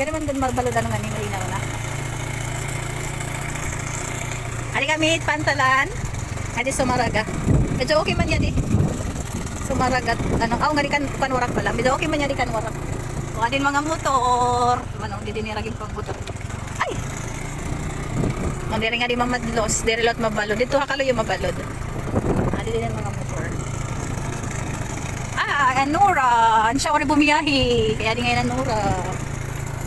Ganun man dun mabaludan ng aning linaw na. Ari kami pantalan. Adi sumaraga. Medyo okay man yan eh. Sumaragat. Ano, nga di kanwarak pala. Medyo okay man yan di kanwarak. Kung adin mga motor. Ano, di diniragin pang motor. Ay! Ang diri nga di mamadlos. Diri lot mabalod. Dito hakalo yung mabalod. Adi din mga motor. Nora. Ano siya ko bumiyahi. Kaya di ngayon Nora.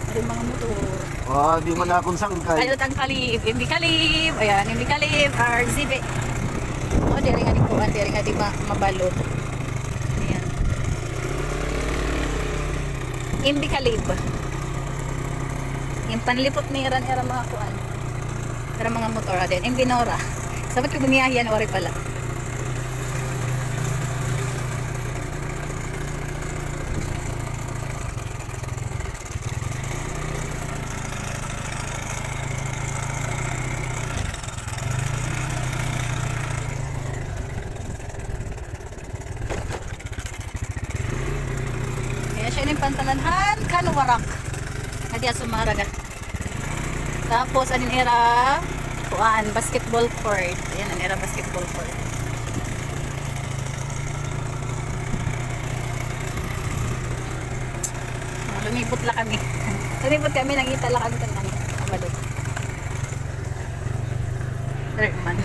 Adi mga motor. Di mo na akong sangkay. Ay, ang kalib. Imbi kalib. Ayan, imbi kalib. RZB. Diri nga di kuan. Diri nga di mabalod. Ayan. Imbi kalib. Yung panlipot ni Iran mga kuan. Pero mga motor din. Imbi Nora. Sabat ko bumiyahi yan. Ori pala. Siya yung pantalanhan kanwarak kadi sumaraga. Tapos anin era kuan basketball court. Ayan ang era basketball court. Lumipot la kami. Lumipot kami, nangita la kami ng balot. Derman.